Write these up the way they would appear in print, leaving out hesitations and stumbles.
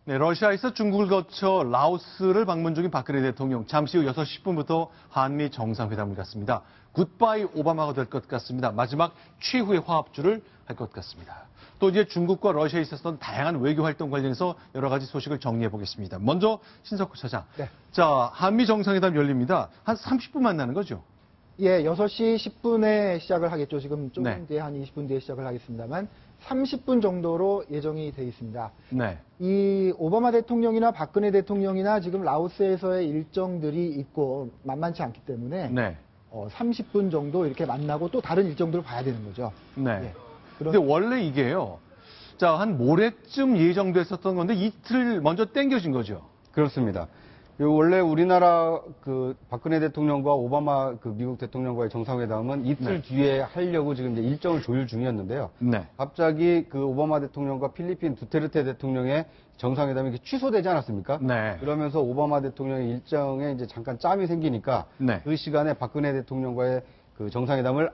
네, 러시아에서 중국을 거쳐 라오스를 방문 중인 박근혜 대통령. 잠시 후 6시 10분부터 한미 정상회담을 갖습니다. 굿바이 오바마가 될 것 같습니다. 마지막 최후의 화합주를 할 것 같습니다. 또 이제 중국과 러시아에 있었던 다양한 외교 활동 관련해서 여러 가지 소식을 정리해 보겠습니다. 먼저 신석호 차장. 네. 자, 한미 정상회담 열립니다. 한 30분 만나는 거죠? 예, 6시 10분에 시작을 하겠죠. 지금 조금 네. 뒤에 한 20분 뒤에 시작을 하겠습니다만 30분 정도로 예정이 돼 있습니다. 네. 이 오바마 대통령이나 박근혜 대통령이나 지금 라오스에서의 일정들이 있고 만만치 않기 때문에 네. 30분 정도 이렇게 만나고 또 다른 일정들을 봐야 되는 거죠. 네. 예. 근데 원래 이게요. 자, 한 모레쯤 예정됐었던 건데 이틀 먼저 땡겨진 거죠. 그렇습니다. 원래 우리나라 그 박근혜 대통령과 오바마 그 미국 대통령과의 정상회담은 이틀 네. 뒤에 하려고 지금 이제 일정을 조율 중이었는데요. 네. 갑자기 그 오바마 대통령과 필리핀 두테르테 대통령의 정상회담이 취소되지 않았습니까? 네. 그러면서 오바마 대통령의 일정에 이제 잠깐 짬이 생기니까 네. 그 시간에 박근혜 대통령과의 그 정상회담을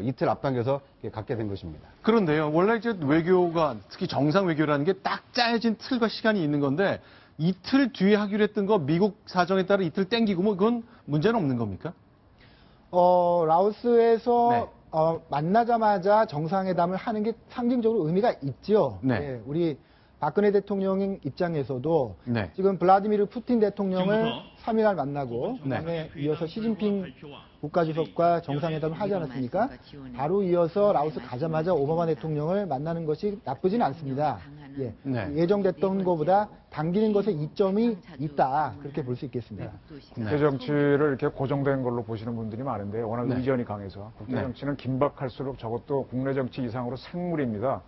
이틀 앞당겨서 갖게 된 것입니다. 그런데요, 원래 이제 외교가, 특히 정상 외교라는 게 딱 짜여진 틀과 시간이 있는 건데, 이틀 뒤에 하기로 했던 거 미국 사정에 따라 이틀 땡기고 뭐 그건 문제는 없는 겁니까? 라오스에서 네. 만나자마자 정상회담을 하는 게 상징적으로 의미가 있죠. 네. 예, 우리 박근혜 대통령 입장에서도 네. 지금 블라디미르 푸틴 대통령을 지금부터 3일날 만나고 네. 그다음에 이어서 시진핑 국가주석과 정상회담을 하지 않았습니까? 바로 이어서 라오스 가자마자 오바마 대통령을 만나는 것이 나쁘지는 않습니다. 예. 네. 예정됐던 것보다 당기는 것에 이점이 있다. 그렇게 볼 수 있겠습니다. 국제 정치를 이렇게 고정된 걸로 보시는 분들이 많은데 워낙 네. 의견이 강해서 국제 네. 정치는 긴박할수록 저것도 국내 정치 이상으로 생물입니다.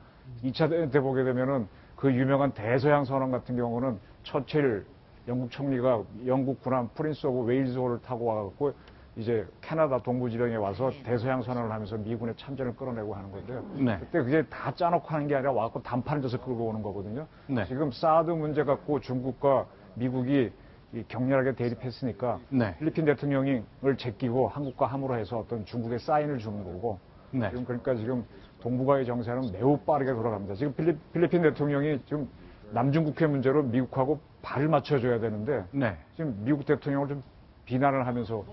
2차 대전 때 보게 되면은 그 유명한 대서양 선언 같은 경우는 처칠 영국 총리가 영국 군함 프린스 오브 웨일즈호를 타고 와갖고 이제 캐나다 동부지령에 와서 대서양 선언을 하면서 미군의 참전을 끌어내고 하는 건데요. 네. 그때 그게 다 짜놓고 하는 게 아니라 와갖고 단판을 져서 끌고 오는 거거든요. 네. 지금 사드 문제 갖고 중국과 미국이 이 격렬하게 대립했으니까 네. 필리핀 대통령을 제끼고 한국과 함으로 해서 어떤 중국에 사인을 주는 거고 네. 지금 그러니까 지금 동북아의 정세는 매우 빠르게 돌아갑니다. 지금 필리핀 대통령이 지금 남중국해 문제로 미국하고 발을 맞춰줘야 되는데 네. 지금 미국 대통령을 좀 비난을 하면서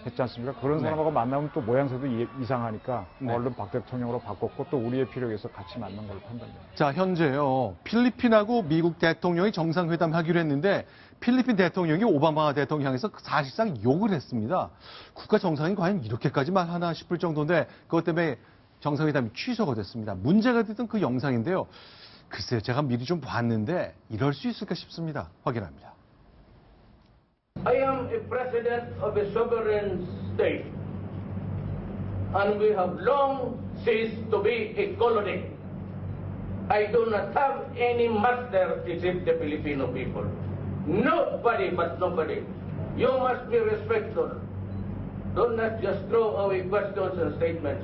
했지 않습니까? 그런 네. 사람하고 만나면 또 모양새도 이상하니까 네. 얼른 박 대통령으로 바꿨고 또 우리의 필요에 의해서 같이 맞는 걸로 판단됩니다. 자, 현재요. 필리핀하고 미국 대통령이 정상회담 하기로 했는데 필리핀 대통령이 오바마 대통령 향해서 사실상 욕을 했습니다. 국가 정상이 과연 이렇게까지 말하나 싶을 정도인데 그것 때문에 정상회담이 취소가 됐습니다. 문제가 됐던 그 영상인데요. 글쎄요, 제가 미리 좀 봤는데 이럴 수 있을까 싶습니다. 확인합니다. I am a president of a sovereign state, and we have long ceased to be a colony. I do not have any master except the Filipino people. Nobody but nobody. You must be respectful. Do not just throw away questions and statements.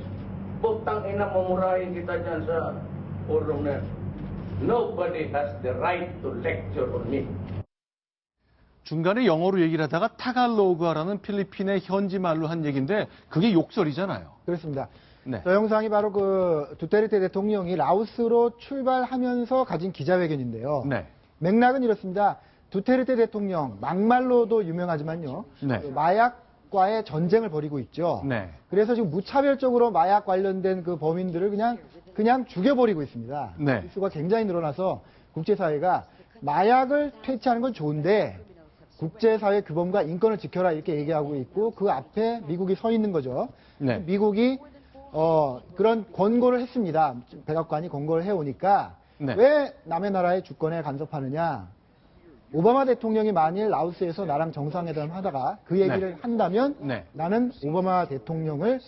Putang ina mamurahin kita dyan sa forum na. Nobody has the right to lecture on me. 중간에 영어로 얘기를 하다가 타갈로그라는 필리핀의 현지 말로 한 얘기인데 그게 욕설이잖아요. 그렇습니다. 네. 저 영상이 바로 그 두테르테 대통령이 라오스로 출발하면서 가진 기자회견인데요. 네. 맥락은 이렇습니다. 두테르테 대통령, 막말로도 유명하지만요. 네. 그 마약과의 전쟁을 벌이고 있죠. 네. 그래서 지금 무차별적으로 마약 관련된 그 범인들을 그냥 죽여버리고 있습니다. 네. 수가 굉장히 늘어나서 국제사회가 마약을 퇴치하는 건 좋은데 국제사회 규범과 인권을 지켜라 이렇게 얘기하고 있고 그 앞에 미국이 서 있는 거죠. 네. 미국이 그런 권고를 했습니다. 백악관이 권고를 해오니까 네. 왜 남의 나라의 주권에 간섭하느냐. 오바마 대통령이 만일 라오스에서 나랑 정상회담 하다가 그 얘기를 네. 한다면 네. 나는 오바마 대통령을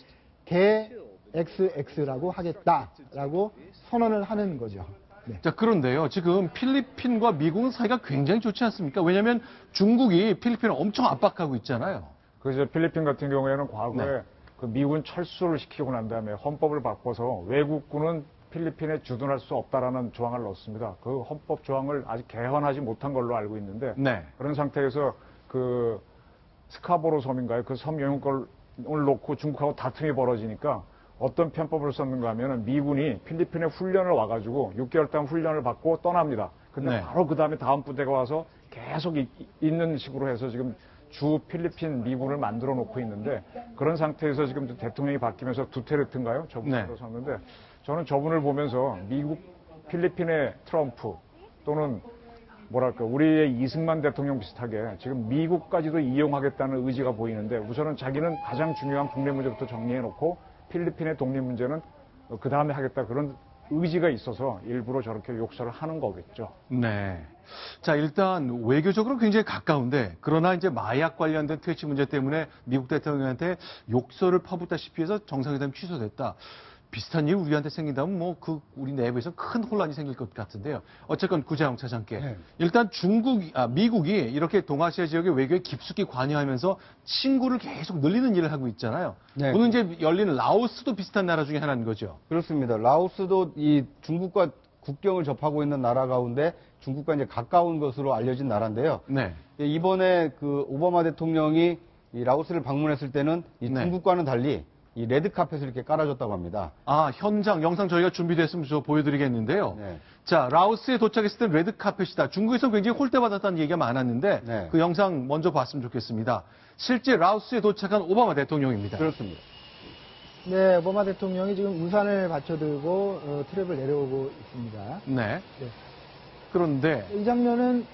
개 XX라고 하겠다라고 선언을 하는 거죠. 네. 자, 그런데요. 지금 필리핀과 미국은 사이가 굉장히 좋지 않습니까? 왜냐하면 중국이 필리핀을 엄청 압박하고 있잖아요. 그래서 필리핀 같은 경우에는 과거에 네. 그 미군 철수를 시키고 난 다음에 헌법을 바꿔서 외국군은 필리핀에 주둔할 수 없다라는 조항을 넣었습니다. 그 헌법 조항을 아직 개헌하지 못한 걸로 알고 있는데 네. 그런 상태에서 그 스카보로 섬인가요? 그 섬 영유권을 놓고 중국하고 다툼이 벌어지니까 어떤 편법을 썼는가 하면은 미군이 필리핀에 훈련을 와가지고 6개월 동안 훈련을 받고 떠납니다. 근데 네. 바로 그 다음에 다음 부대가 와서 계속 있는 식으로 해서 지금 주 필리핀 미군을 만들어 놓고 있는데 그런 상태에서 지금 대통령이 바뀌면서 두테르트인가요? 저분이 네. 들어섰는데 저는 저분을 보면서 미국 필리핀의 트럼프 또는 뭐랄까 우리의 이승만 대통령 비슷하게 지금 미국까지도 이용하겠다는 의지가 보이는데 우선은 자기는 가장 중요한 국내 문제부터 정리해 놓고 필리핀의 독립 문제는 그 다음에 하겠다 그런 의지가 있어서 일부러 저렇게 욕설을 하는 거겠죠. 네. 자, 일단 외교적으로 굉장히 가까운데 그러나 이제 마약 관련된 퇴치 문제 때문에 미국 대통령한테 욕설을 퍼붓다시피 해서 정상회담이 취소됐다. 비슷한 일이 우리한테 생긴다면 뭐 우리 내부에서 큰 혼란이 생길 것 같은데요. 어쨌건 구자영 차장께 네. 일단 미국이 이렇게 동아시아 지역의 외교에 깊숙이 관여하면서 친구를 계속 늘리는 일을 하고 있잖아요. 네. 오늘 이제 열리는 라오스도 비슷한 나라 중에 하나인 거죠. 그렇습니다. 라오스도 이 중국과 국경을 접하고 있는 나라 가운데 중국과 이제 가까운 것으로 알려진 나라인데요. 네. 이번에 그 오바마 대통령이 이 라오스를 방문했을 때는 이 네. 중국과는 달리 이 레드 카펫을 이렇게 깔아줬다고 합니다. 아, 현장 영상 저희가 준비됐으면 저 보여드리겠는데요. 네. 자, 라오스에 도착했을 땐 레드 카펫이다. 중국에서 굉장히 홀대받았다는 얘기가 많았는데 네. 그 영상 먼저 봤으면 좋겠습니다. 실제 라오스에 도착한 오바마 대통령입니다. 그렇습니다. 네, 오바마 대통령이 지금 우산을 받쳐들고 트랩을 내려오고 있습니다. 네. 네. 그런데 이 장면은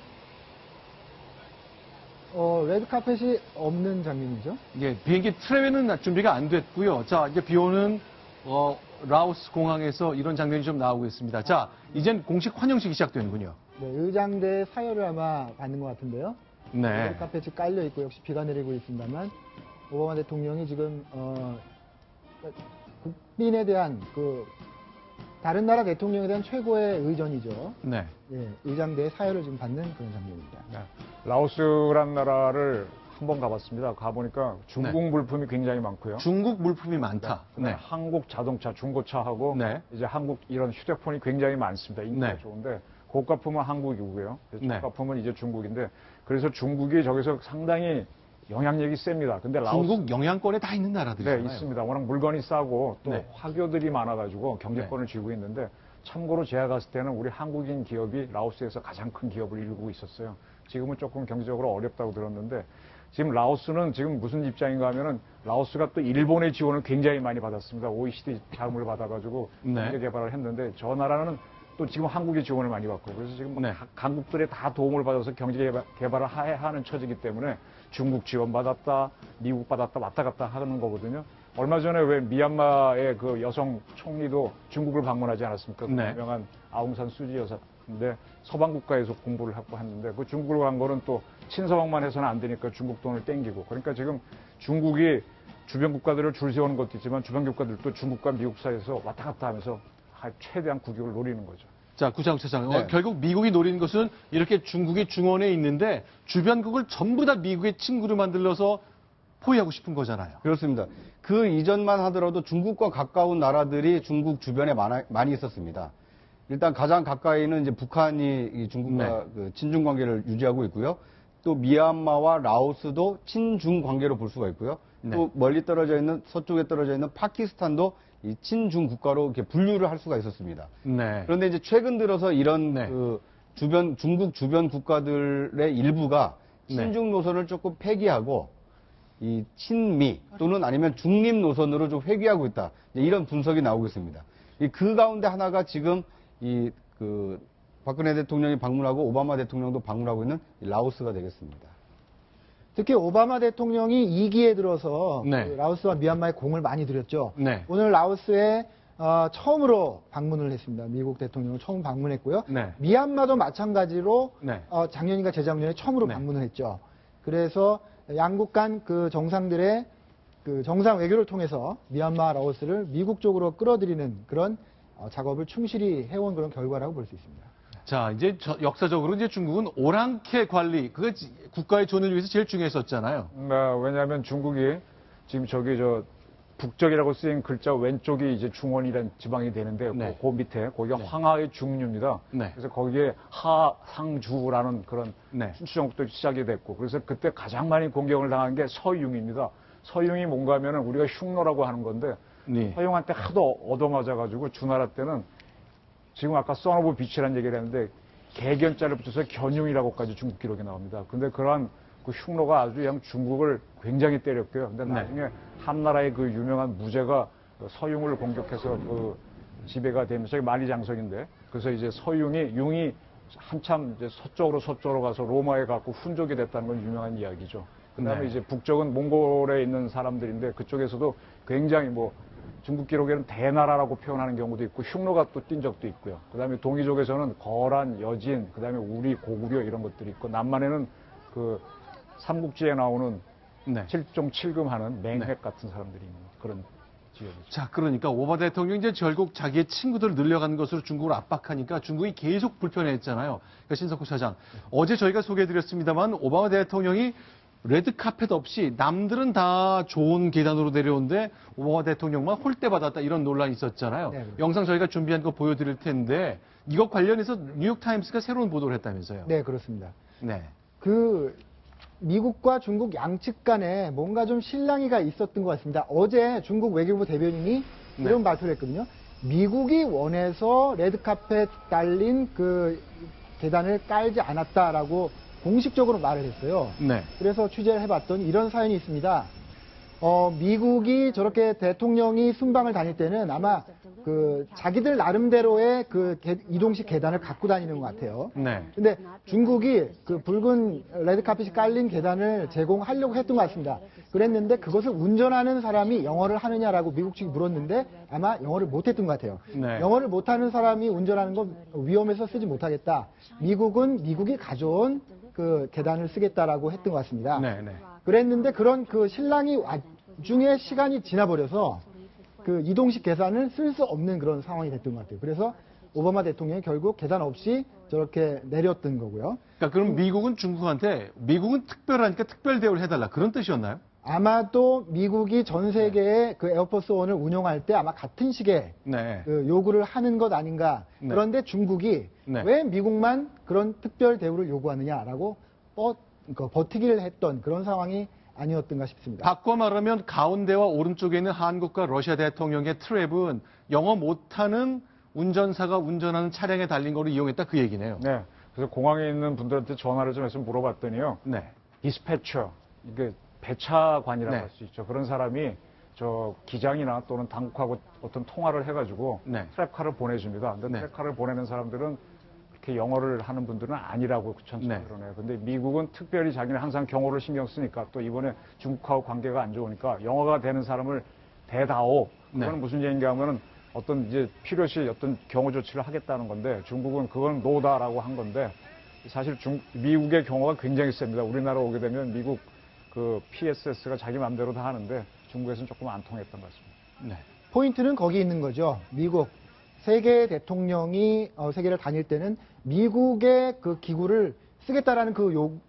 레드 카펫이 없는 장면이죠. 예, 비행기 트랩에는 준비가 안 됐고요. 자, 이제 비 오는 라오스 공항에서 이런 장면이 좀 나오고 있습니다. 자, 이젠 공식 환영식이 시작되는군요. 네, 의장대 사열을 아마 받는 것 같은데요. 네. 레드 카펫이 깔려 있고 역시 비가 내리고 있습니다만 오바마 대통령이 지금 국민에 대한 다른 나라 대통령에 대한 최고의 의전이죠. 네. 예, 의장대의 사열을 지금 받는 그런 장면입니다. 네. 라오스란 나라를 한번 가봤습니다. 가보니까 중국 물품이 굉장히 많고요. 중국 물품이 많다. 그다음에 네. 한국 자동차, 중고차하고 네. 이제 한국 이런 휴대폰이 굉장히 많습니다. 인기가 네. 좋은데 고가품은 한국이고요. 네. 저가품은 이제 중국인데 그래서 중국이 저기서 상당히 영향력이 셉니다. 근데 라오스 중국 영향권에 다 있는 나라들이잖아요. 네, 있습니다. 워낙 물건이 싸고 또 네. 화교들이 많아가지고 경제권을 쥐고 있는데 참고로 제가 갔을 때는 우리 한국인 기업이 라오스에서 가장 큰 기업을 이루고 있었어요. 지금은 조금 경제적으로 어렵다고 들었는데 지금 라오스는 지금 무슨 입장인가 하면은 라오스가 또 일본의 지원을 굉장히 많이 받았습니다. OECD 자금을 받아가지고 네. 경제 개발을 했는데 저 나라는 또 지금 한국의 지원을 많이 받고 그래서 지금 네. 강국들의 다 도움을 받아서 경제 개발을 하는 처지이기 때문에 중국 지원 받았다, 미국 받았다 왔다 갔다 하는 거거든요. 얼마 전에 왜 미얀마의 그 여성 총리도 중국을 방문하지 않았습니까? 그 네. 유명한 아웅산 수지 여사인데 서방 국가에서 공부를 하고 했는데 그 중국을 간 거는 또 친서방만 해서는 안 되니까 중국 돈을 땡기고 그러니까 지금 중국이 주변 국가들을 줄 세우는 것도 있지만 주변 국가들도 중국과 미국 사이에서 왔다 갔다 하면서 최대한 국익을 노리는 거죠. 자, 구자영 차장. 네. 결국 미국이 노리는 것은 이렇게 중국이 중원에 있는데 주변국을 전부 다 미국의 친구로 만들어서 포위하고 싶은 거잖아요. 그렇습니다. 그 이전만 하더라도 중국과 가까운 나라들이 중국 주변에 많이 있었습니다. 일단 가장 가까이는 이제 북한이 이 중국과 그 친중 관계를 유지하고 있고요. 또 미얀마와 라오스도 친중 관계로 볼 수가 있고요. 또 멀리 떨어져 있는 서쪽에 떨어져 있는 파키스탄도 이 친중 국가로 이렇게 분류를 할 수가 있었습니다. 네. 그런데 이제 최근 들어서 이런 네. 그 중국 주변 국가들의 일부가 친중 노선을 조금 폐기하고 이 친미 또는 아니면 중립 노선으로 좀 회귀하고 있다. 이런 분석이 나오고 있습니다. 그 가운데 하나가 지금 그 박근혜 대통령이 방문하고 오바마 대통령도 방문하고 있는 이 라오스가 되겠습니다. 특히 오바마 대통령이 2기에 들어서 네. 그 라오스와 미얀마에 공을 많이 들였죠. 네. 오늘 라오스에 처음으로 방문을 했습니다. 미국 대통령을 처음 방문했고요. 네. 미얀마도 마찬가지로 네. 작년인가 재작년에 처음으로 네. 방문을 했죠. 그래서 양국 간 그 정상들의 그 정상 외교를 통해서 미얀마, 라오스를 미국 쪽으로 끌어들이는 그런 작업을 충실히 해온 그런 결과라고 볼 수 있습니다. 자, 이제 역사적으로 이제 중국은 오랑캐 관리, 그게 국가의 존을 위해서 제일 중요했었잖아요. 왜냐하면 중국이 지금 북적이라고 쓰인 글자 왼쪽이 이제 중원이라는 지방이 되는데 네. 그 밑에 거기가 황하의 중류입니다. 네. 그래서 거기에 하상주라는 그런 네. 순추정부터 시작이 됐고 그래서 그때 가장 많이 공격을 당한 게 서융입니다. 서융이 뭔가 하면은 우리가 흉노라고 하는 건데 네. 서융한테 하도 얻어맞아가지고 주나라 때는 지금 아까 써노브 비치라는 얘기를 했는데 개견자를 붙여서 견융이라고까지 중국 기록에 나옵니다. 근데 그러한 그 흉노가 아주 그냥 중국을 굉장히 때렸고요. 근데 나중에 한나라의 그 유명한 무제가 서융을 공격해서 그 지배가 되면서 저기 만리장성인데 그래서 이제 융이 한참 이제 서쪽으로 가서 로마에 가고 훈족이 됐다는 건 유명한 이야기죠. 그다음에 네. 이제 북쪽은 몽골에 있는 사람들인데 그쪽에서도 굉장히 뭐 중국 기록에는 대나라라고 표현하는 경우도 있고 흉노가 또 띈 적도 있고요. 그다음에 동이족에서는 거란, 여진, 그다음에 우리, 고구려 이런 것들이 있고 남만에는 그 삼국지에 나오는 네. 칠종 칠금하는 맹획 같은 사람들이 있는 그런 지역이죠. 자, 그러니까 오바마 대통령이 이제 결국 자기의 친구들을 늘려가는 것으로 중국을 압박하니까 중국이 계속 불편해했잖아요. 그러니까 신석호 차장. 어제 저희가 소개해드렸습니다만 오바마 대통령이 레드카펫 없이 남들은 다 좋은 계단으로 내려오는데 오바마 대통령만 홀대받았다 이런 논란이 있었잖아요. 네, 그렇죠. 영상 저희가 준비한 거 보여드릴 텐데 이거 관련해서 뉴욕타임스가 새로운 보도를 했다면서요. 네, 그렇습니다. 네. 그 미국과 중국 양측 간에 뭔가 좀 실랑이가 있었던 것 같습니다. 어제 중국 외교부 대변인이 이런 발표를 했거든요. 미국이 원해서 레드카펫 달린 그 계단을 깔지 않았다라고 공식적으로 말을 했어요. 네. 그래서 취재를 해봤더니 이런 사연이 있습니다. 미국이 저렇게 대통령이 순방을 다닐 때는 아마 그 자기들 나름대로의 그 이동식 계단을 갖고 다니는 것 같아요. 네. 근데 중국이 그 붉은 레드카펫이 깔린 계단을 제공하려고 했던 것 같습니다. 그랬는데 그것을 운전하는 사람이 영어를 하느냐라고 미국 측이 물었는데 아마 영어를 못했던 것 같아요. 네. 영어를 못하는 사람이 운전하는 건 위험해서 쓰지 못하겠다. 미국은 미국이 가져온 그 계단을 쓰겠다라고 했던 것 같습니다. 네. 네. 그랬는데 그런 그 신랑이 와중에 시간이 지나버려서 그 이동식 계산을 쓸 수 없는 그런 상황이 됐던 것 같아요. 그래서 오바마 대통령이 결국 계산 없이 저렇게 내렸던 거고요. 그러니까 그럼 미국은 중국한테 미국은 특별하니까 특별 대우를 해달라 그런 뜻이었나요? 아마도 미국이 전 세계에 그 에어포스 원을 운용할 때 아마 같은 식의 네. 그 요구를 하는 것 아닌가. 네. 그런데 중국이 네. 왜 미국만 그런 특별 대우를 요구하느냐라고 버티기를 했던 그런 상황이 아니었던가 싶습니다. 바꿔 말하면 가운데와 오른쪽에 있는 한국과 러시아 대통령의 트랩은 영어 못하는 운전사가 운전하는 차량에 달린 거를 이용했다 그 얘기네요. 네. 그래서 공항에 있는 분들한테 전화를 좀 해서 물어봤더니요. 네. 디스패처, 이게 배차관이라고 네. 할 수 있죠. 그런 사람이 저 기장이나 또는 당국하고 어떤 통화를 해가지고 네. 트랩카를 보내줍니다. 근데 네. 트랩카를 보내는 사람들은 그렇게 영어를 하는 분들은 아니라고 천천히 네. 그러네요. 근데 미국은 특별히 자기는 항상 경호를 신경 쓰니까 또 이번에 중국하고 관계가 안 좋으니까 영어가 되는 사람을 대다오. 그건 네. 무슨 얘기인가 하면은 어떤 이제 필요시 어떤 경호 조치를 하겠다는 건데 중국은 그건 노다라고 한 건데 사실 미국의 경호가 굉장히 셉니다. 우리나라 오게 되면 미국 그 PSS가 자기 마음대로 다 하는데 중국에서는 조금 안 통했던 것 같습니다. 네. 포인트는 거기 있는 거죠. 미국 세계 대통령이 세계를 다닐 때는 미국의 그 기구를 쓰겠다라는 그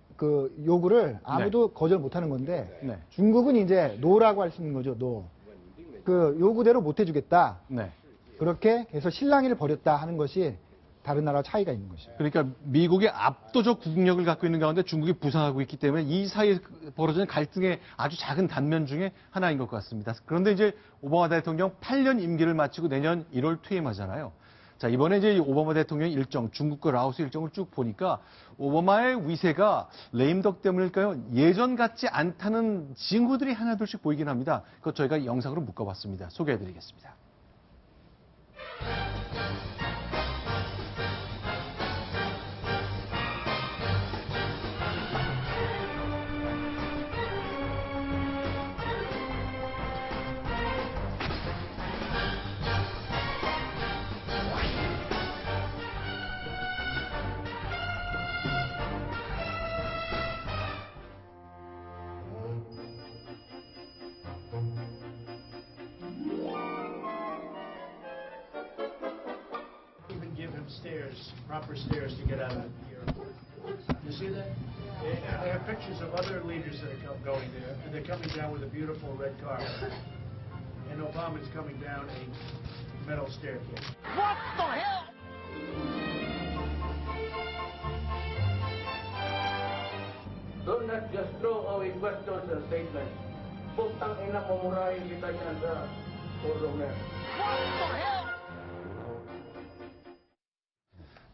요구를 아무도 거절 못하는 건데 네. 중국은 이제 노라고 할 수 있는 거죠. 노. 그 요구대로 못 해주겠다. 네. 그렇게 해서 실랑이를 벌였다 하는 것이 다른 나라와 차이가 있는 것이죠. 그러니까 미국의 압도적 국력을 갖고 있는 가운데 중국이 부상하고 있기 때문에 이 사이에 벌어지는 갈등의 아주 작은 단면 중에 하나인 것 같습니다. 그런데 이제 오바마 대통령 8년 임기를 마치고 내년 1월 퇴임하잖아요. 자, 이번에 이제 오바마 대통령 일정, 중국과 라오스 일정을 쭉 보니까 오바마의 위세가 레임덕 때문일까요? 예전 같지 않다는 징후들이 하나둘씩 보이긴 합니다. 그것 저희가 영상으로 묶어봤습니다. 소개해드리겠습니다. Even give him stairs, proper stairs to get out of the airport. You see that? They have pictures of other leaders that are going there, and they're coming down with a beautiful red car. And Obama's coming down a metal staircase. Do not just throw away questions and statements. Putang ina mumurahin kita yan sa forum na yan.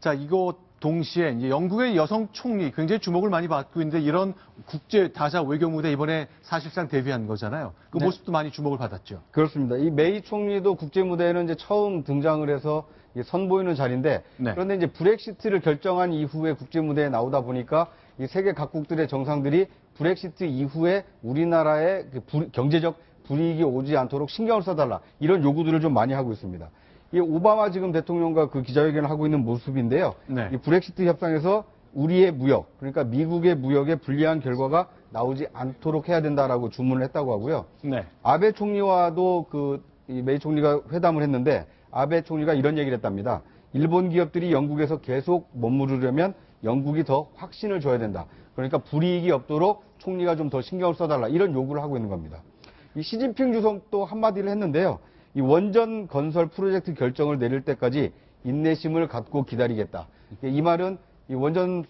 자, 이거 동시에 이제 영국의 여성 총리 굉장히 주목을 많이 받고 있는데 이런 국제 다자 외교 무대 이번에 사실상 데뷔한 거잖아요. 그 네. 모습도 많이 주목을 받았죠. 그렇습니다. 이 메이 총리도 국제 무대에는 이제 처음 등장을 해서 선보이는 자리인데 네. 그런데 이제 브렉시트를 결정한 이후에 국제 무대에 나오다 보니까 이 세계 각국들의 정상들이 브렉시트 이후에 우리나라의 그 경제적 불이익이 오지 않도록 신경을 써달라 이런 요구들을 좀 많이 하고 있습니다. 이 오바마 지금 대통령과 그 기자회견을 하고 있는 모습인데요. 네. 이 브렉시트 협상에서 우리의 무역, 그러니까 미국의 무역에 불리한 결과가 나오지 않도록 해야 된다라고 주문을 했다고 하고요. 네. 아베 총리와도 이 메이 총리가 회담을 했는데 아베 총리가 이런 얘기를 했답니다. 일본 기업들이 영국에서 계속 머무르려면 영국이 더 확신을 줘야 된다. 그러니까 불이익이 없도록 총리가 좀 더 신경을 써달라. 이런 요구를 하고 있는 겁니다. 이 시진핑 주석도 한마디를 했는데요. 이 원전 건설 프로젝트 결정을 내릴 때까지 인내심을 갖고 기다리겠다. 이 말은 이 원전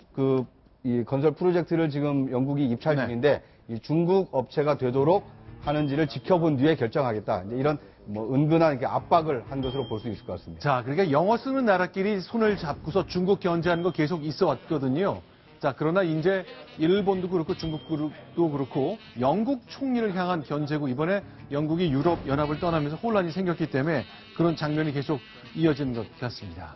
이 건설 프로젝트를 지금 영국이 입찰 네. 중인데 이 중국 업체가 되도록 하는지를 지켜본 뒤에 결정하겠다. 이제 이런 뭐 은근한 이렇게 압박을 한 것으로 볼 수 있을 것 같습니다. 자, 그러니까 영어 쓰는 나라끼리 손을 잡고서 중국 견제하는 거 계속 있어 왔거든요. 자, 그러나 이제 일본도 그렇고 중국도 그렇고 영국 총리를 향한 견제고 이번에 영국이 유럽 연합을 떠나면서 혼란이 생겼기 때문에 그런 장면이 계속 이어지는 것 같습니다.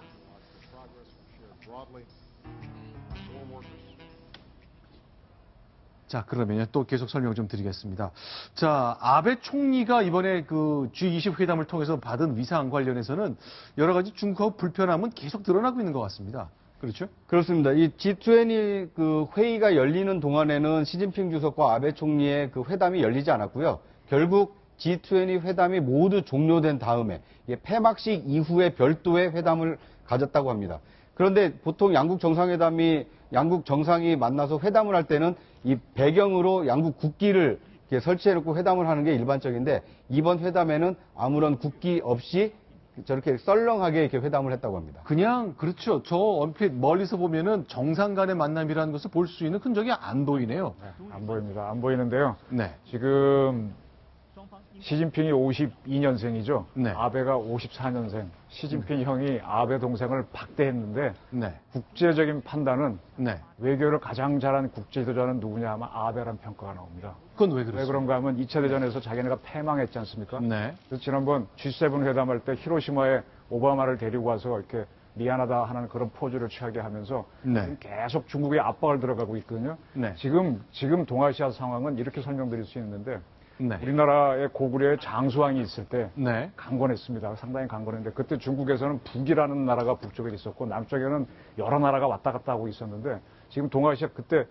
자, 그러면요. 또 계속 설명 좀 드리겠습니다. 자, 아베 총리가 이번에 그 G20 회담을 통해서 받은 위상 관련해서는 여러 가지 중국하고 불편함은 계속 드러나고 있는 것 같습니다. 그렇죠? 그렇습니다. 이 G20 그 회의가 열리는 동안에는 시진핑 주석과 아베 총리의 그 회담이 열리지 않았고요. 결국 G20 회담이 모두 종료된 다음에 폐막식 이후에 별도의 회담을 가졌다고 합니다. 그런데 보통 양국 정상이 만나서 회담을 할 때는 이 배경으로 양국 국기를 이렇게 설치해놓고 회담을 하는 게 일반적인데 이번 회담에는 아무런 국기 없이 저렇게 썰렁하게 이렇게 회담을 했다고 합니다. 그냥 그렇죠. 저 얼핏 멀리서 보면은 정상 간의 만남이라는 것을 볼 수 있는 흔적이 안 보이네요. 안 보입니다. 안 보이는데요. 네. 지금 시진핑이 52년생이죠. 네. 아베가 54년생. 시진핑 형이 아베 동생을 박대했는데 네. 국제적인 판단은 네. 외교를 가장 잘한 국제 지도자는 누구냐 하면 아베란 평가가 나옵니다. 그건 왜 왜 그렇습니까? 그런가 하면 2차 대전에서 자기네가 패망했지 않습니까? 네. 그래서 지난번 G7 회담할 때 히로시마에 오바마를 데리고 와서 이렇게 미안하다 하는 그런 포즈를 취하게 하면서 네. 계속 중국에 압박을 들어가고 있거든요. 네. 지금 동아시아 상황은 이렇게 설명드릴 수 있는데 네. 우리나라의 고구려에 장수왕이 있을 때 네. 강건했습니다. 상당히 강건했는데 그때 중국에서는 북이라는 나라가 북쪽에 있었고 남쪽에는 여러 나라가 왔다 갔다 하고 있었는데 지금 동아시아 그때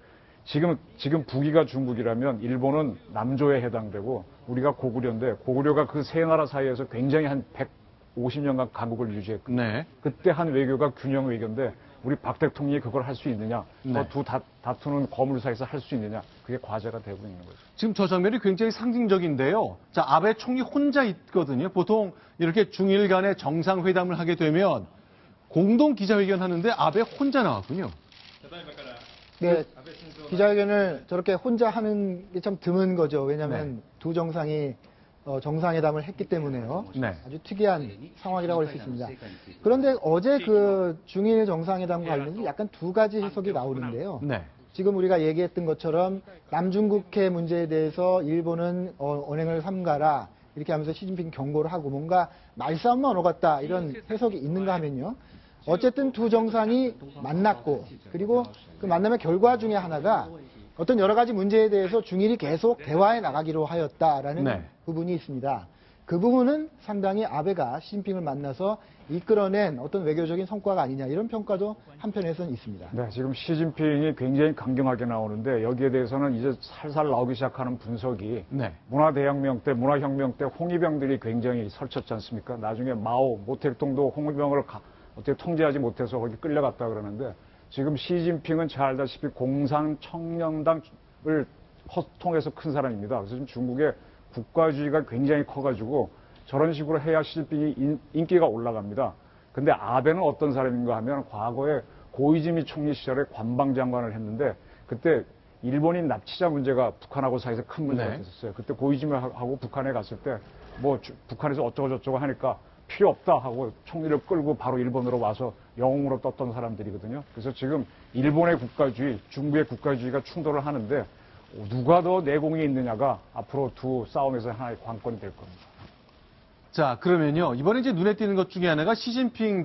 지금 북이가 중국이라면 일본은 남조에 해당되고 우리가 고구려인데 고구려가 그 세 나라 사이에서 굉장히 한 150년간 강국을 유지했거든요. 네. 그때 한 외교가 균형 외교인데 우리 박 대통령이 그걸 할 수 있느냐? 네. 두 다투는 거물사에서 할 수 있느냐? 그게 과제가 되고 있는 거죠. 지금 저 장면이 굉장히 상징적인데요. 자, 아베 총리 혼자 있거든요. 보통 이렇게 중일 간의 정상회담을 하게 되면 공동 기자회견 하는데 아베 혼자 나왔군요. 네, 기자회견을 저렇게 혼자 하는 게 참 드문 거죠. 왜냐하면 네. 두 정상이 정상회담을 했기 때문에요. 네. 아주 특이한 상황이라고 할 수 있습니다. 그런데 어제 그 중일 정상회담과 관련해서 약간 두 가지 해석이 나오는데요. 네. 지금 우리가 얘기했던 것처럼 남중국해 문제에 대해서 일본은 언행을 삼가라 이렇게 하면서 시진핑 경고를 하고 뭔가 말싸움만 오러 갔다 이런 해석이 있는가 하면요. 어쨌든 두 정상이 만났고 그리고 그 만남의 결과 중에 하나가 어떤 여러 가지 문제에 대해서 중일이 계속 대화해 나가기로 하였다라는 네. 부분이 있습니다. 그 부분은 상당히 아베가 시진핑을 만나서 이끌어낸 어떤 외교적인 성과가 아니냐 이런 평가도 한편에서는 있습니다. 네, 지금 시진핑이 굉장히 강경하게 나오는데 여기에 대해서는 이제 살살 나오기 시작하는 분석이 네. 문화대혁명 때, 문화혁명 때 홍위병들이 굉장히 설쳤지 않습니까? 나중에 마오, 모택동도 홍위병을 어떻게 통제하지 못해서 거기 끌려갔다 그러는데 지금 시진핑은 잘 알다시피 공산청년당을 통해서 큰 사람입니다. 그래서 지금 중국의 국가주의가 굉장히 커가지고 저런 식으로 해야 시진핑이 인기가 올라갑니다. 근데 아베는 어떤 사람인가 하면 과거에 고이즈미 총리 시절에 관방장관을 했는데 그때 일본인 납치자 문제가 북한하고 사이에서 큰 문제가 네. 됐었어요. 그때 고이즈미하고 북한에 갔을 때 뭐 북한에서 어쩌고저쩌고 하니까 필요 없다 하고 총리를 끌고 바로 일본으로 와서 영웅으로 떴던 사람들이거든요. 그래서 지금 일본의 국가주의, 중국의 국가주의가 충돌을 하는데 누가 더 내공이 있느냐가 앞으로 두 싸움에서 하나의 관건이 될 겁니다. 자, 그러면요. 이번에 이제 눈에 띄는 것 중에 하나가 시진핑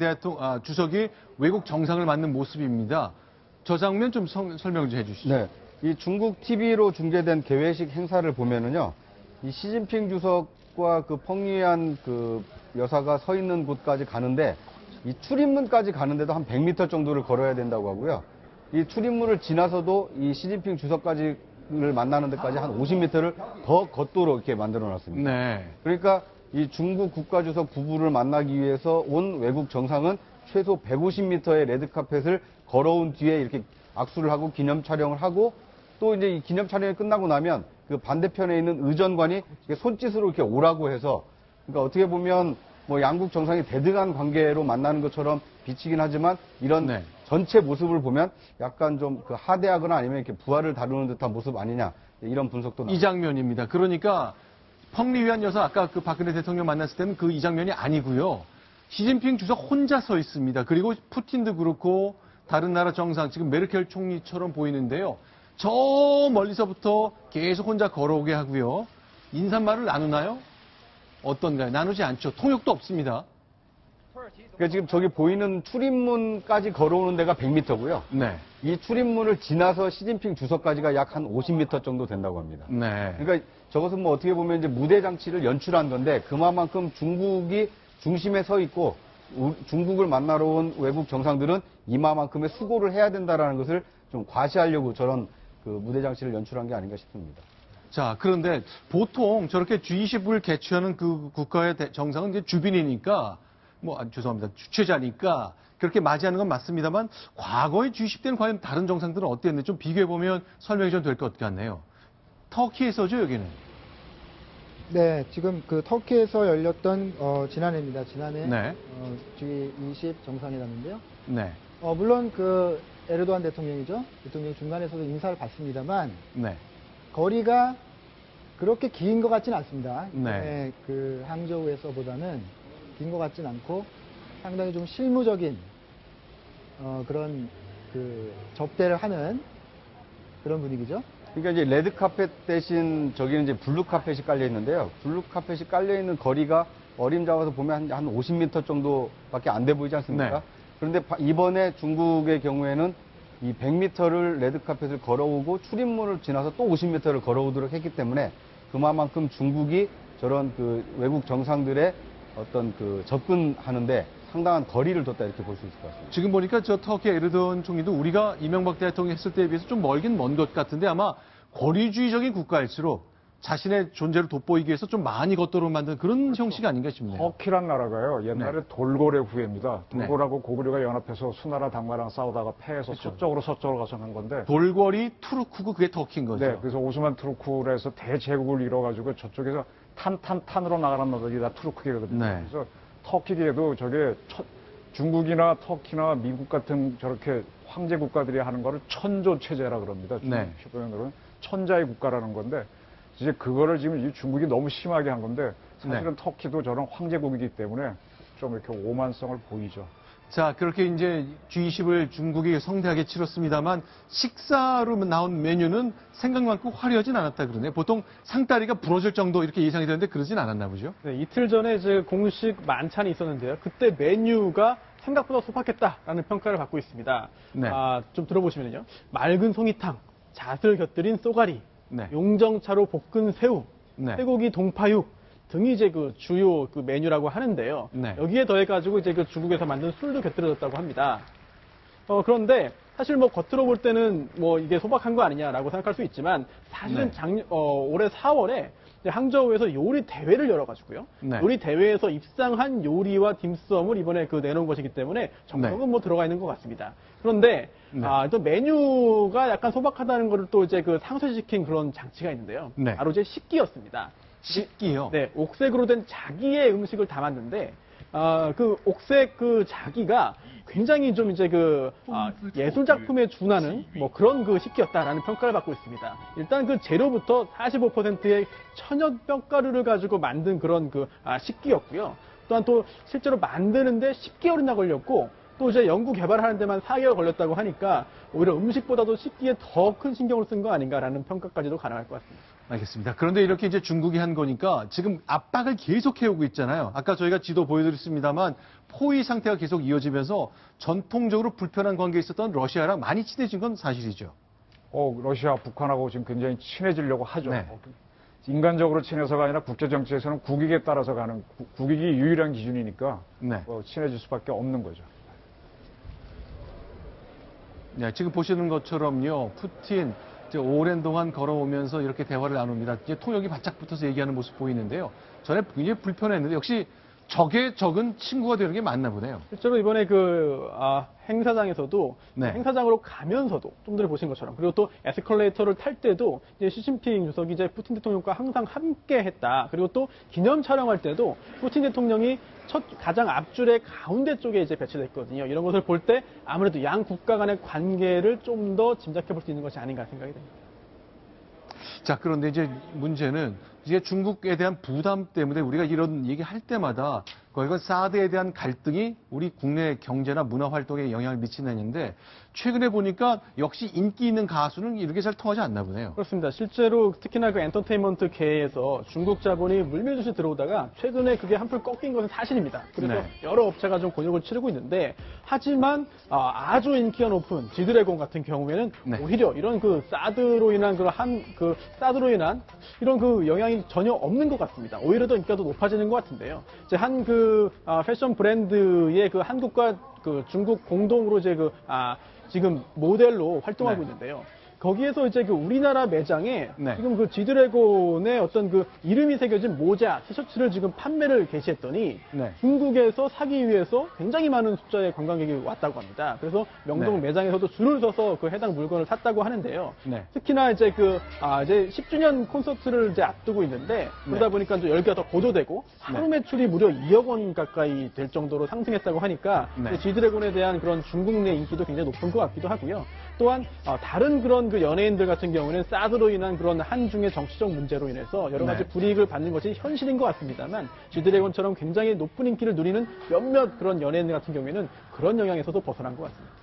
주석이 외국 정상을 맞는 모습입니다. 저 장면 좀 설명 좀 해주시죠. 네. 이 중국 TV로 중계된 개회식 행사를 보면은요, 이 시진핑 주석과 그 펑리안 그 여사가 서 있는 곳까지 가는데, 이 출입문까지 가는데도 한 100m 정도를 걸어야 된다고 하고요. 이 출입문을 지나서도 이 시진핑 주석까지를 만나는 데까지 한 50m를 더 걷도록 이렇게 만들어 놨습니다. 네. 그러니까 이 중국 국가주석 부부를 만나기 위해서 온 외국 정상은 최소 150m의 레드카펫을 걸어온 뒤에 이렇게 악수를 하고 기념 촬영을 하고, 또 이제 이 기념 촬영이 끝나고 나면 그 반대편에 있는 의전관이 손짓으로 이렇게 오라고 해서, 그러니까 어떻게 보면 뭐 양국 정상이 대등한 관계로 만나는 것처럼 비치긴 하지만 이런 네. 전체 모습을 보면 약간 좀 그 하대하거나 아니면 이렇게 부하를 다루는 듯한 모습 아니냐, 이런 분석도 이 나옵니다. 장면입니다. 그러니까 펑리위안 여사 아까 그 박근혜 대통령 만났을 때는 그 이 장면이 아니고요. 시진핑 주석 혼자 서 있습니다. 그리고 푸틴도 그렇고 다른 나라 정상, 지금 메르켈 총리처럼 보이는데요. 저 멀리서부터 계속 혼자 걸어오게 하고요. 인사말을 나누나요? 어떤가요? 나누지 않죠. 통역도 없습니다. 그러니까 지금 저기 보이는 출입문까지 걸어오는 데가 100m고요. 네. 이 출입문을 지나서 시진핑 주석까지가 약 한 50m 정도 된다고 합니다. 네. 그러니까 저것은 뭐 어떻게 보면 이제 무대 장치를 연출한 건데, 그만큼 중국이 중심에 서 있고 중국을 만나러 온 외국 정상들은 이마만큼의 수고를 해야 된다라는 것을 좀 과시하려고 저런 그 무대 장치를 연출한 게 아닌가 싶습니다. 자, 그런데 보통 저렇게 G20을 개최하는 그 국가의 정상은 이제 주빈이니까, 죄송합니다. 주최자니까 그렇게 맞이하는 건 맞습니다만, 과거의 G20 때는 과연 다른 정상들은 어땠는지 좀 비교해보면 설명이 좀 될 것 같네요. 터키에서죠, 여기는? 네, 지금 그 터키에서 열렸던 지난해입니다. 지난해 네. G20 정상회담인데요. 네. 물론 그 에르도안 대통령이죠. 대통령 중간에서도 인사를 받습니다만 네. 거리가 그렇게 긴 것 같지는 않습니다. 네. 그 항저우에서보다는 긴 것 같진 않고 상당히 좀 실무적인 그런 그 접대를 하는 그런 분위기죠. 그러니까 이제 레드 카펫 대신 저기는 이제 블루 카펫이 깔려 있는데요. 블루 카펫이 깔려 있는 거리가 어림잡아서 보면 한 50m 정도밖에 안 돼 보이지 않습니까? 네. 그런데 이번에 중국의 경우에는 이 100m를 레드 카펫을 걸어오고 출입문을 지나서 또 50m를 걸어오도록 했기 때문에 그만큼 중국이 저런 그 외국 정상들의 어떤 그 접근하는데 상당한 거리를 뒀다 이렇게 볼 수 있을 것 같습니다. 지금 보니까 저 터키 에르도안 총리도 우리가 이명박 대통령이 했을 때에 비해서 좀 멀긴 먼 것 같은데, 아마 거리주의적인 국가일수록 자신의 존재를 돋보이기 위해서 좀 많이 걷도록 만든 그런 형식이 아닌가 싶네요. 터키란 나라가요, 옛날에 돌고래 후예입니다. 네. 돌고래하고 고구려가 연합해서 수나라 당마랑 싸우다가 패해서 서쪽으로 가서 간 건데. 돌궐이 투르크고 그게 터키인 거죠. 네, 그래서 오스만 투르크에서 대제국을 이뤄가지고 저쪽에서 탄으로 나가는 나라들이 다 투르크계거든요. 네. 그래서 터키계도 저게 중국이나 터키나 미국 같은 저렇게 황제 국가들이 하는 거를 천조 체제라 그럽니다. 네. 중국 표현으로는 천자의 국가라는 건데, 이제 그거를 지금 중국이 너무 심하게 한 건데, 사실은 터키도 저런 황제국이기 때문에 좀 이렇게 오만성을 보이죠. 자, 그렇게 이제 G20을 중국이 성대하게 치렀습니다만, 식사로 나온 메뉴는 생각만큼 화려하진 않았다 그러네요. 보통 상다리가 부러질 정도 이렇게 예상이 되는데 그러진 않았나 보죠. 네, 이틀 전에 이제 공식 만찬이 있었는데요. 그때 메뉴가 생각보다 소박했다라는 평가를 받고 있습니다. 네. 좀 들어보시면요. 맑은 송이탕, 잣을 곁들인 쏘가리, 네. 용정차로 볶은 새우, 네. 쇠고기 동파육 등이 이제 그 주요 그 메뉴라고 하는데요. 네. 여기에 더해가지고 이제 그 중국에서 만든 술도 곁들여졌다고 합니다. 그런데 사실 뭐 겉으로 볼 때는 뭐 이게 소박한 거 아니냐라고 생각할 수 있지만, 사실은 네. 올해 4월에 항저우에서 요리 대회를 열어가지고요. 네. 요리 대회에서 입상한 요리와 딤섬을 이번에 그 내놓은 것이기 때문에 정성은 네. 뭐 들어가 있는 것 같습니다. 그런데 네. 또 메뉴가 약간 소박하다는 것을 또 이제 그 상쇄시킨 그런 장치가 있는데요. 네. 바로 이제 식기였습니다. 식기요. 네, 옥색으로 된 자기의 음식을 담았는데, 그 옥색 그 자기가 굉장히 좀 이제 그 예술 작품에 준하는 뭐 그런 그 식기였다라는 평가를 받고 있습니다. 일단 그 재료부터 45%의 천연 뼈가루를 가지고 만든 그런 그 식기였고요. 또한 또 실제로 만드는데 10개월이나 걸렸고 또 이제 연구 개발하는 데만 4개월 걸렸다고 하니까 오히려 음식보다도 식기에 더 큰 신경을 쓴 거 아닌가라는 평가까지도 가능할 것 같습니다. 알겠습니다. 그런데 이렇게 이제 중국이 한 거니까 지금 압박을 계속 해오고 있잖아요. 아까 저희가 지도 보여드렸습니다만 포위 상태가 계속 이어지면서 전통적으로 불편한 관계에 있었던 러시아랑 많이 친해진 건 사실이죠. 러시아, 북한하고 지금 굉장히 친해지려고 하죠. 네. 인간적으로 친해서가 아니라 국제정치에서는 국익에 따라서 가는, 국익이 유일한 기준이니까 네. 친해질 수밖에 없는 거죠. 네, 지금 보시는 것처럼요, 푸틴 이제 오랜 동안 걸어오면서 이렇게 대화를 나눕니다. 이제 통역이 바짝 붙어서 얘기하는 모습 보이는데요. 전에 굉장히 불편했는데 역시 적의 적은 친구가 되는 게 맞나 보네요. 실제로 이번에 행사장에서도 네. 행사장으로 가면서도 좀 전에 보신 것처럼 그리고 또 에스컬레이터를 탈 때도 이제 시진핑 주석이 이제 푸틴 대통령과 항상 함께 했다. 그리고 또 기념 촬영할 때도 푸틴 대통령이 가장 앞줄의 가운데 쪽에 이제 배치됐거든요. 이런 것을 볼 때 아무래도 양 국가 간의 관계를 좀 더 짐작해 볼 수 있는 것이 아닌가 생각이 됩니다. 자, 그런데 이제 문제는 이제 중국에 대한 부담 때문에 우리가 이런 얘기 할 때마다 거기가 사드에 대한 갈등이 우리 국내 경제나 문화 활동에 영향을 미치는데 최근에 보니까 역시 인기 있는 가수는 이렇게 잘 통하지 않나 보네요. 그렇습니다. 실제로 특히나 그 엔터테인먼트 계에서 중국 자본이 물밀듯이 들어오다가 최근에 그게 한풀 꺾인 것은 사실입니다. 그래서 네. 여러 업체가 좀 곤욕을 치르고 있는데 하지만 아주 인기가 높은 지드래곤 같은 경우에는 네. 오히려 이런 그 사드로 인한 사드로 인한 이런 그 영향이 전혀 없는 것 같습니다. 오히려 더 인기가 더 높아지는 것 같은데요. 이제 패션 브랜드의 그 한국과 그 중국 공동으로 이제 지금 모델로 활동하고 네. 있는데요. 거기에서 이제 그 우리나라 매장에 네. 지금 그 지드래곤의 어떤 그 이름이 새겨진 모자, 티셔츠를 지금 판매를 개시했더니 네. 중국에서 사기 위해서 굉장히 많은 숫자의 관광객이 왔다고 합니다. 그래서 명동 네. 매장에서도 줄을 서서 그 해당 물건을 샀다고 하는데요. 네. 특히나 이제 이제 10주년 콘서트를 이제 앞두고 있는데 그러다 보니까 또 열기가 더 고조되고 하루 매출이 무려 2억 원 가까이 될 정도로 상승했다고 하니까 네. 지드래곤에 대한 그런 중국 내 인기도 굉장히 높은 것 같기도 하고요. 또한 다른 그런 그 연예인들 같은 경우는 사드로 인한 그런 한중의 정치적 문제로 인해서 여러 가지 네. 불이익을 받는 것이 현실인 것 같습니다만 지드래곤처럼 굉장히 높은 인기를 누리는 몇몇 그런 연예인들 같은 경우에는 그런 영향에서도 벗어난 것 같습니다.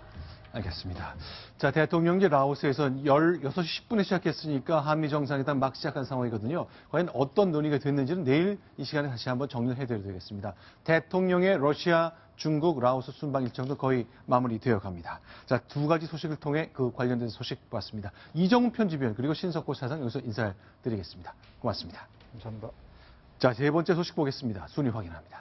알겠습니다. 자, 대통령제 라오스에서 16시 10분에 시작했으니까 한미 정상회담 막 시작한 상황이거든요. 과연 어떤 논의가 됐는지는 내일 이 시간에 다시 한번 정리를 해드려야 되겠습니다. 대통령의 러시아, 중국, 라오스 순방 일정도 거의 마무리되어 갑니다. 자, 두 가지 소식을 통해 그 관련된 소식 봤습니다. 이정훈 편집위원 그리고 신석호 차장 여기서 인사드리겠습니다. 고맙습니다. 감사합니다. 자, 세 번째 소식 보겠습니다. 순위 확인합니다.